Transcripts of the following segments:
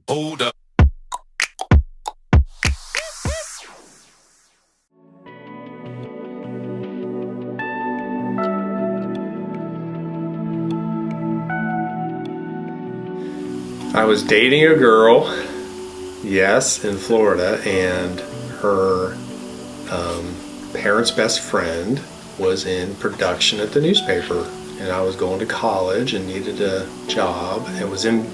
Hold up. I was dating a girl, yes, in Florida, and her parents' best friend was in production at the newspaper. And I was going to college and needed a job and was in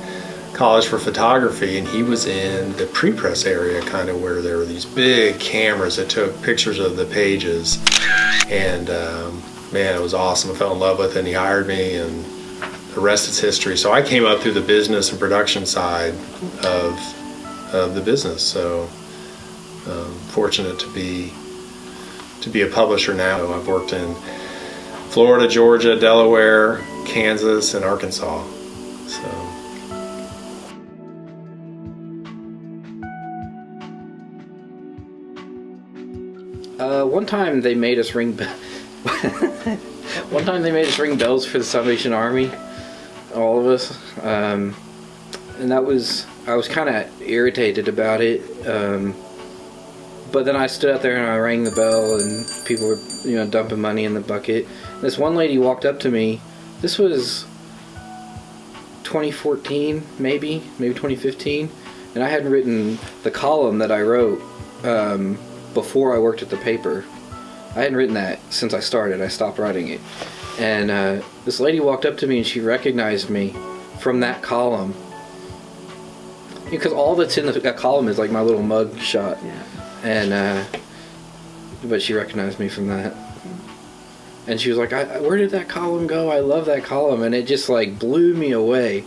college for photography, and he was in the pre-press area, kind of where there were these big cameras that took pictures of the pages. And man, it was awesome. I fell in love with it, and he hired me, and the rest is history. So I came up through the business and production side of the business. So fortunate to be a publisher now. I've worked in Florida, Georgia, Delaware, Kansas, and Arkansas. So. One time they made us ring. One time they made us ring bells for the Salvation Army, all of us, and I was kind of irritated about it. But then I stood out there and I rang the bell, and people were, dumping money in the bucket. This one lady walked up to me. This was 2014, maybe 2015, and I had written the column that I wrote before I worked at the paper. I hadn't written that since I started. I stopped writing it. And this lady walked up to me and she recognized me from that column. Because all that's in that column is like my little mug shot. Yeah. And, but she recognized me from that. And she was like, where did that column go? I love that column. And it just like blew me away.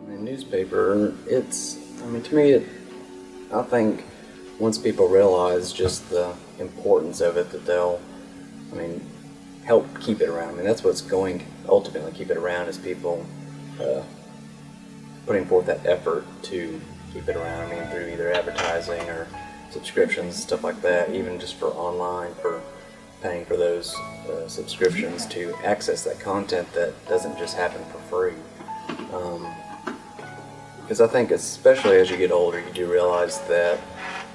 The newspaper, to me, I think once people realize just the importance of it, that they'll, help keep it around. That's what's going to ultimately keep it around, is people putting forth that effort to keep it around. Through either advertising or subscriptions, stuff like that, even just for online, for paying for those subscriptions to access that content that doesn't just happen for free. Because I think, especially as you get older, you do realize that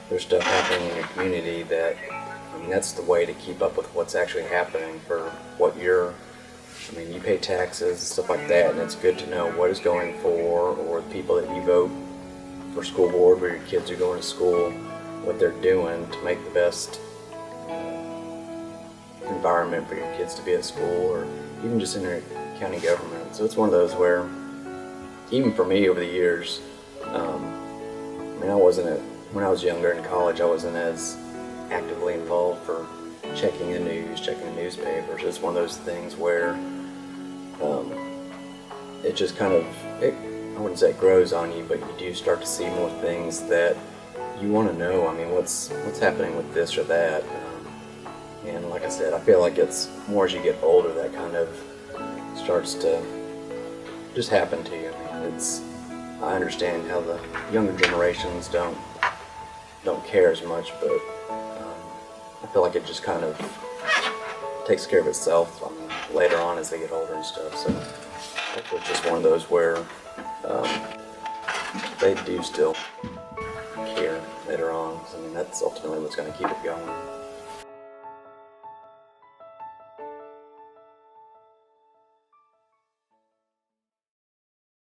there's stuff happening in your community that, that's the way to keep up with what's actually happening for what you're, you pay taxes and stuff like that, and it's good to know what is going for, or the people that you vote for school board, where your kids are going to school, what they're doing to make the best environment for your kids to be at school, or even just in your county government. So it's one of those where, even for me over the years, when I was younger in college, I wasn't as actively involved for checking the news, checking the newspapers. It's one of those things where it just kind of, I wouldn't say it grows on you, but you do start to see more things that you want to know. What's happening with this or that. And like I said, I feel like it's more as you get older that kind of starts to just happen to you. I understand how the younger generations don't care as much, but I feel like it just kind of takes care of itself later on as they get older and stuff. So it's just one of those where they do still care later on. That's ultimately what's going to keep it going.